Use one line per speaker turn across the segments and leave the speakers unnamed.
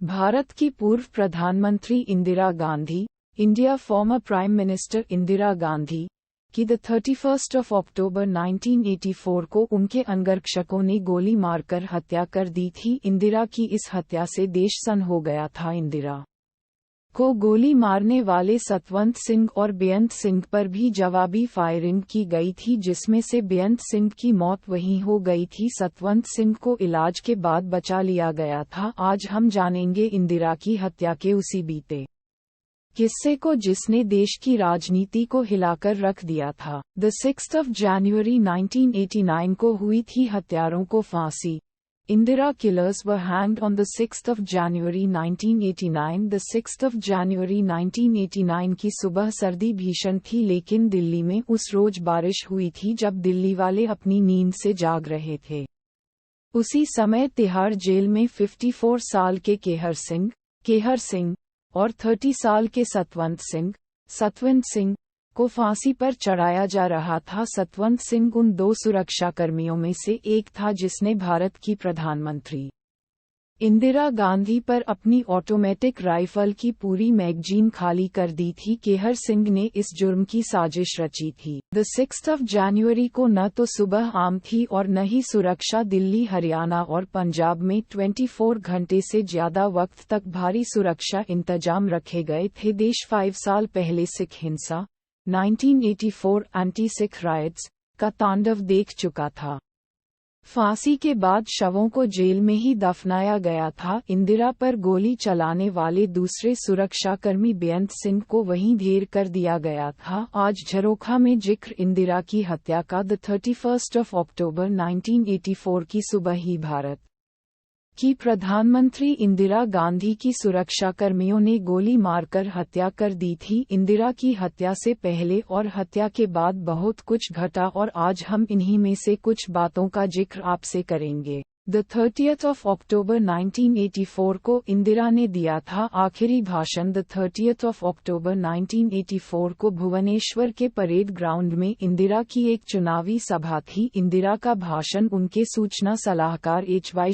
भारत की पूर्व प्रधानमंत्री Indira Gandhi, India former prime minister Indira Gandhi, की 31 अक्टूबर 1984 को उनके अंगरक्षकों ने गोली मारकर हत्या कर दी थी। इंदिरा की इस हत्या से देश सन्न हो गया था। इंदिरा को गोली मारने वाले सतवंत सिंह और बेअंत सिंह पर भी जवाबी फायरिंग की गई थी, जिसमें से बेअंत सिंह की मौत वहीं हो गई थी। सतवंत सिंह को इलाज के बाद बचा लिया गया था। आज हम जानेंगे इंदिरा की हत्या के उसी बीते किस्से को जिसने देश की राजनीति को हिलाकर रख दिया था। 6 जनवरी 1989 को हुई थी हत्यारों को फांसी। Indira killers were hanged on 6 January 1989। 6 January 1989 की सुबह सर्दी भीषण थी, लेकिन दिल्ली में उस रोज बारिश हुई थी जब दिल्ली वाले अपनी नींद से जाग रहे थे। उसी समय तिहाड़ जेल में 54 साल के केहर सिंह और 30 साल के सतवंत सिंह को फांसी पर चढ़ाया जा रहा था। सतवंत सिंह उन दो सुरक्षाकर्मियों में से एक था जिसने भारत की प्रधानमंत्री इंदिरा गांधी पर अपनी ऑटोमेटिक राइफल की पूरी मैगजीन खाली कर दी थी। केहर सिंह ने इस जुर्म की साजिश रची थी। 6 जनवरी को न तो सुबह आम थी और न ही सुरक्षा। दिल्ली, हरियाणा और पंजाब में 24 घंटे से ज्यादा वक्त तक भारी सुरक्षा इंतजाम रखे गए थे। देश 5 साल पहले सिख हिंसा 1984 एंटी सिख राइट्स का तांडव देख चुका था। फांसी के बाद शवों को जेल में ही दफनाया गया था। इंदिरा पर गोली चलाने वाले दूसरे सुरक्षाकर्मी बेअंत सिंह को वहीं ढेर कर दिया गया था। आज झरोखा में जिक्र इंदिरा की हत्या का 31 अक्टूबर 1984 की सुबह ही भारत की प्रधानमंत्री इंदिरा गांधी की सुरक्षाकर्मियों ने गोली मारकर हत्या कर दी थी। इंदिरा की हत्या से पहले और हत्या के बाद बहुत कुछ घटा और आज हम इन्हीं में से कुछ बातों का जिक्र आपसे करेंगे। 30 अक्टूबर 1984 को इंदिरा ने दिया था आखिरी भाषण। 30 अक्टूबर 1984 को भुवनेश्वर के परेड ग्राउंड में इंदिरा की एक चुनावी सभा थी। इंदिरा का भाषण उनके सूचना सलाहकार HY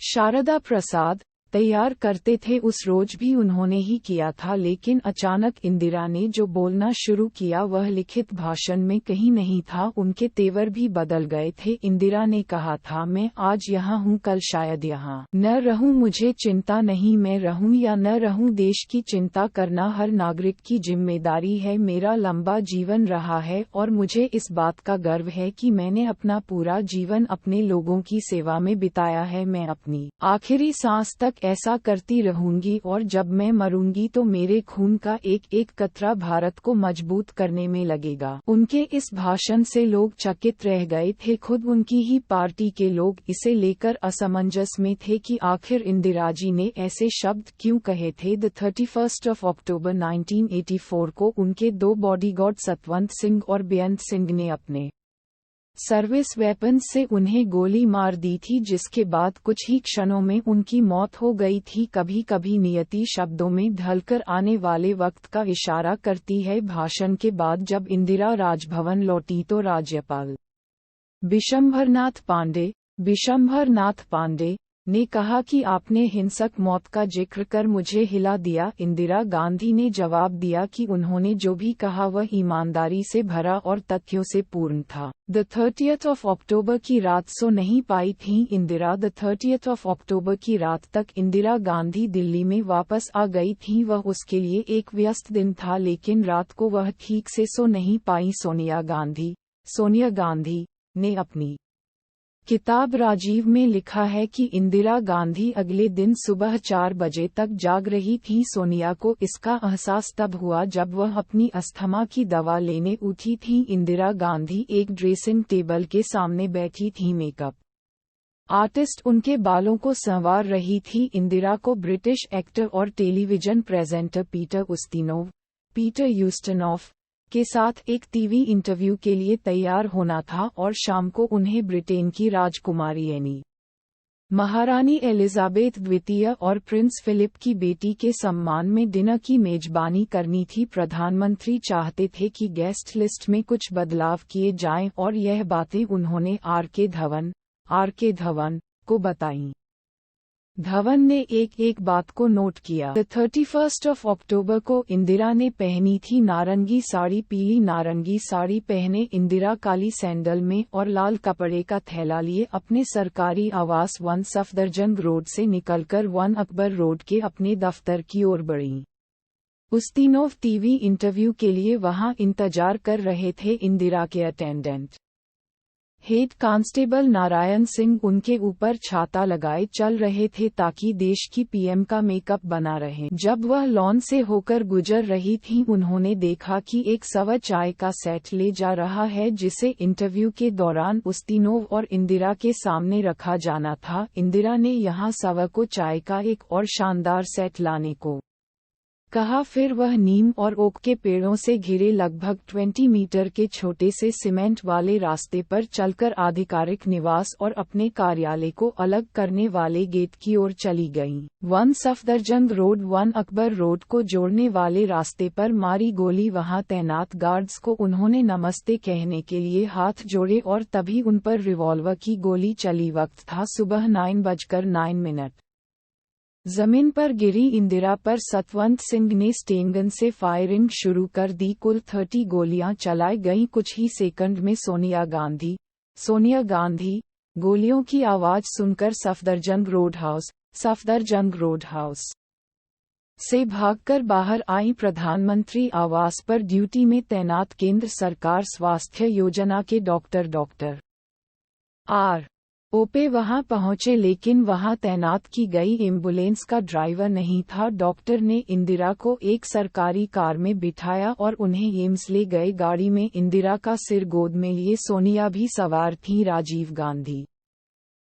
शारदा प्रसाद तैयार करते थे। उस रोज भी उन्होंने ही किया था, लेकिन अचानक इंदिरा ने जो बोलना शुरू किया वह लिखित भाषण में कहीं नहीं था। उनके तेवर भी बदल गए थे। इंदिरा ने कहा था, मैं आज यहाँ हूँ, कल शायद यहाँ न रहूँ, मुझे चिंता नहीं, मैं रहूँ या न रहूँ, देश की चिंता करना हर नागरिक की जिम्मेदारी है। मेरा लंबा जीवन रहा है और मुझे इस बात का गर्व है कि मैंने अपना पूरा जीवन अपने लोगों की सेवा में बिताया है। मैं अपनी आखिरी सांस तक ऐसा करती रहूंगी और जब मैं मरूंगी तो मेरे खून का एक एक कतरा भारत को मजबूत करने में लगेगा। उनके इस भाषण से लोग चकित रह गए थे। खुद उनकी ही पार्टी के लोग इसे लेकर असमंजस में थे कि आखिर इंदिरा जी ने ऐसे शब्द क्यों कहे थे। 31 अक्टूबर 1984 को उनके दो बॉडीगार्ड सतवंत सिंह और बेअंत सिंह ने अपने सर्विस वेपन से उन्हें गोली मार दी थी, जिसके बाद कुछ ही क्षणों में उनकी मौत हो गई थी। कभी कभी नियति शब्दों में ढलकर आने वाले वक्त का इशारा करती है। भाषण के बाद जब इंदिरा राजभवन लौटी तो राज्यपाल बिशंभरनाथ पांडे ने कहा कि आपने हिंसक मौत का जिक्र कर मुझे हिला दिया। इंदिरा गांधी ने जवाब दिया कि उन्होंने जो भी कहा वह ईमानदारी से भरा और तथ्यों से पूर्ण था। 30 अक्टूबर की रात सो नहीं पाई थी इंदिरा। 30 अक्टूबर की रात तक इंदिरा गांधी दिल्ली में वापस आ गई थी। वह उसके लिए एक व्यस्त दिन था, लेकिन रात को वह ठीक से सो नहीं पाई। सोनिया गांधी ने अपनी किताब राजीव में लिखा है कि इंदिरा गांधी अगले दिन सुबह 4 बजे तक जाग रही थी। सोनिया को इसका एहसास तब हुआ जब वह अपनी अस्थमा की दवा लेने उठी थी। इंदिरा गांधी एक ड्रेसिंग टेबल के सामने बैठी थी। मेकअप आर्टिस्ट उनके बालों को संवार रही थी। इंदिरा को ब्रिटिश एक्टर और टेलीविजन प्रेजेंटर पीटर यूस्टनॉफ के साथ एक टीवी इंटरव्यू के लिए तैयार होना था और शाम को उन्हें ब्रिटेन की राजकुमारी एनी, महारानी एलिजाबेथ द्वितीय और प्रिंस फिलिप की बेटी के सम्मान में डिनर की मेजबानी करनी थी। प्रधानमंत्री चाहते थे कि गेस्ट लिस्ट में कुछ बदलाव किए जाएं और यह बातें उन्होंने आर के धवन को बताईं। धवन ने एक एक बात को नोट किया। 31 अक्टूबर को इंदिरा ने पहनी थी नारंगी साड़ी, पीली नारंगी साड़ी पहने इंदिरा काली सैंडल में और लाल कपड़े का थैला लिए अपने सरकारी आवास 1 सफदरजंग रोड से निकलकर 1 अकबर रोड के अपने दफ्तर की ओर बढ़ी। उस्तिनोव टीवी इंटरव्यू के लिए वहां इंतजार कर रहे थे इंदिरा के attendant. Head constable Narayan Singh उनके ऊपर छाता लगाए चल रहे थे ताकि देश की पीएम का मेकअप बना रहे। जब वह लॉन से होकर गुजर रही थी, उन्होंने देखा कि एक सवा चाय का सेट ले जा रहा है जिसे इंटरव्यू के दौरान उस्तिनोव और इंदिरा के सामने रखा जाना था। इंदिरा ने यहां सवा को चाय का एक और शानदार सेट लाने को कहा। फिर वह नीम और ओक के पेड़ों से घिरे लगभग 20 मीटर के छोटे से सीमेंट वाले रास्ते पर चलकर आधिकारिक निवास और अपने कार्यालय को अलग करने वाले गेट की ओर चली गईं। 1 सफदरजंग रोड 1 अकबर रोड को जोड़ने वाले रास्ते पर मारी गोली। वहां तैनात गार्ड्स को उन्होंने नमस्ते कहने के लिए हाथ जोड़े और तभी उन पर रिवॉल्वर की गोली चली। वक्त था सुबह 9:09। जमीन पर गिरी इंदिरा पर सतवंत सिंह ने स्टेनगन से फायरिंग शुरू कर दी। कुल 30 गोलियां चलाई गईं। कुछ ही सेकंड में सोनिया गांधी गोलियों की आवाज सुनकर सफदरजंग रोड हाउस से भागकर बाहर आई। प्रधानमंत्री आवास पर ड्यूटी में तैनात केंद्र सरकार स्वास्थ्य योजना के डॉक्टर ओपे वहां पहुंचे, लेकिन वहां तैनात की गई एम्बुलेंस का ड्राइवर नहीं था। डॉक्टर ने इंदिरा को एक सरकारी कार में बिठाया और उन्हें एम्स ले गए। गाड़ी में इंदिरा का सिर गोद में लिए सोनिया भी सवार थीं।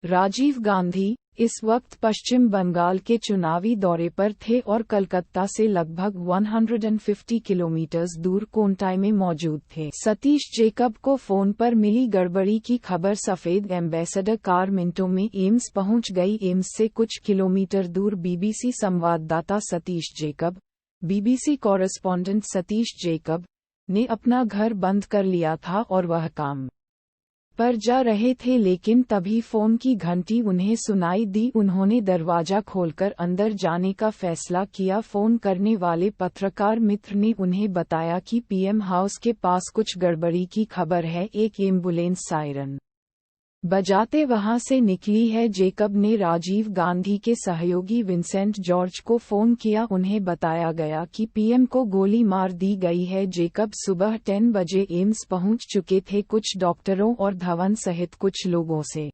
राजीव गांधी इस वक्त पश्चिम बंगाल के चुनावी दौरे पर थे और कलकत्ता से लगभग 150 किलोमीटर दूर कोंटाई में मौजूद थे। सतीश जेकब को फोन पर मिली गड़बड़ी की खबर। सफेद एम्बेसडर कार मिनटों में एम्स पहुंच गई। एम्स से कुछ किलोमीटर दूर बीबीसी संवाददाता बीबीसी कॉरेस्पॉन्डेंट सतीश जेकब ने अपना घर बंद कर लिया था और वह काम पर जा रहे थे, लेकिन तभी फोन की घंटी उन्हें सुनाई दी। उन्होंने दरवाजा खोलकर अंदर जाने का फैसला किया। फोन करने वाले पत्रकार मित्र ने उन्हें बताया कि पीएम हाउस के पास कुछ गड़बड़ी की खबर है। एक एम्बुलेंस सायरन बजाते वहां से निकली है। जेकब ने राजीव गांधी के सहयोगी विंसेंट जॉर्ज को फोन किया। उन्हें बताया गया कि पीएम को गोली मार दी गई है। जेकब सुबह 10 बजे एम्स पहुंच चुके थे। कुछ डॉक्टरों और धवन सहित कुछ लोगों से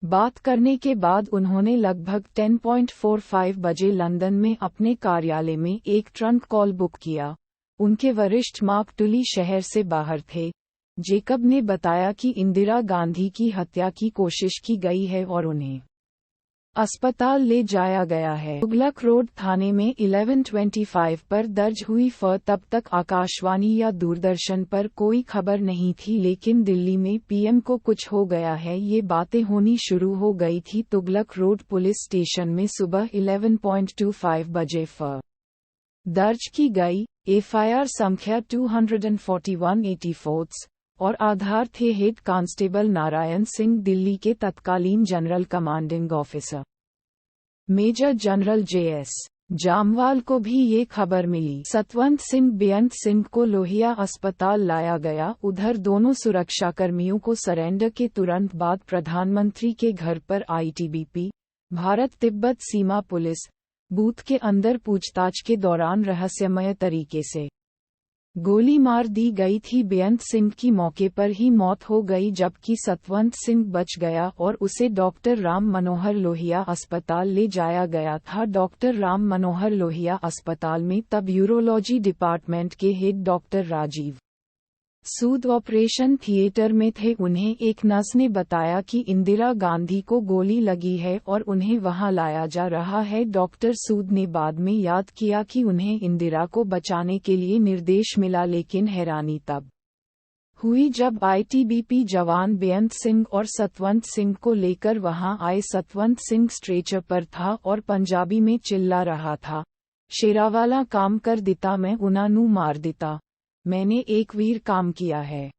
बात करने के बाद उन्होंने लगभग 10:45 बजे लंदन में अपने कार्यालय में एक ट्रंक कॉल बुक किया। उनके वरिष्ठ मार्क टुली शहर से बाहर थे। जेकब ने बताया कि इंदिरा गांधी की हत्या की कोशिश की गई है और उन्हें अस्पताल ले जाया गया है। तुगलक रोड थाने में 11:25 पर दर्ज हुई तब तक आकाशवाणी या दूरदर्शन पर कोई खबर नहीं थी, लेकिन दिल्ली में पीएम को कुछ हो गया है ये बातें होनी शुरू हो गई थी। तुगलक रोड पुलिस स्टेशन में सुबह 11:25 बजे दर्ज की गई एफआईआर संख्या 241/84 और आधार थे हेड कांस्टेबल नारायण सिंह, दिल्ली के तत्कालीन general commanding officer major general JS Jamwal को भी ये खबर मिली। सतवंत सिंह बेअंत सिंह को लोहिया अस्पताल लाया गया। उधर दोनों सुरक्षाकर्मियों को सरेंडर के तुरंत बाद प्रधानमंत्री के घर पर आईटीबीपी भारत तिब्बत सीमा पुलिस बूथ के अंदर पूछताछ के दौरान रहस्यमय तरीके से गोली मार दी गई थी। बेअंत सिंह की मौके पर ही मौत हो गई, जबकि सतवंत सिंह बच गया और उसे डॉक्टर राम मनोहर लोहिया अस्पताल ले जाया गया था। डॉक्टर राम मनोहर लोहिया अस्पताल में तब यूरोलॉजी डिपार्टमेंट के हेड डॉक्टर राजीव सूद ऑपरेशन थिएटर में थे। उन्हें एक नर्स ने बताया कि इंदिरा गांधी को गोली लगी है और उन्हें वहां लाया जा रहा है। डॉक्टर सूद ने बाद में याद किया कि उन्हें इंदिरा को बचाने के लिए निर्देश मिला, लेकिन हैरानी तब हुई जब आईटीबीपी जवान बेअंत सिंह और सतवंत सिंह को लेकर वहां आए। सतवंत सिंह स्ट्रेचर पर था और पंजाबी में चिल्ला रहा था, शेरावाला काम कर दिता, मैं उन्हें मार दिता, मैंने एक वीर काम किया है,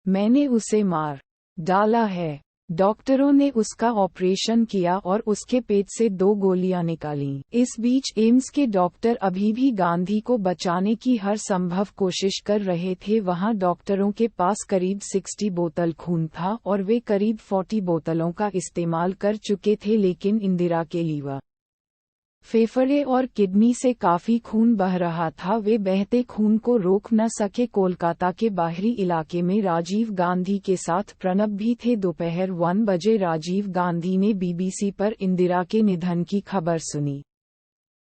मैंने उसे मार डाला है। डॉक्टरों ने उसका ऑपरेशन किया और उसके पेट से 2 गोलियां निकालीं। इस बीच एम्स के डॉक्टर अभी भी गांधी को बचाने की हर संभव कोशिश कर रहे थे। वहां डॉक्टरों के पास करीब 60 बोतल खून था और वे करीब 40 बोतलों का इस्तेमाल कर चुके थे, लेकिन इंदिरा के लीवर, फेफड़े और किडनी से काफी खून बह रहा था। वे बहते खून को रोक न सके। कोलकाता के बाहरी इलाके में राजीव गांधी के साथ प्रणब भी थे। दोपहर 1 बजे राजीव गांधी ने बीबीसी पर इंदिरा के निधन की खबर सुनी।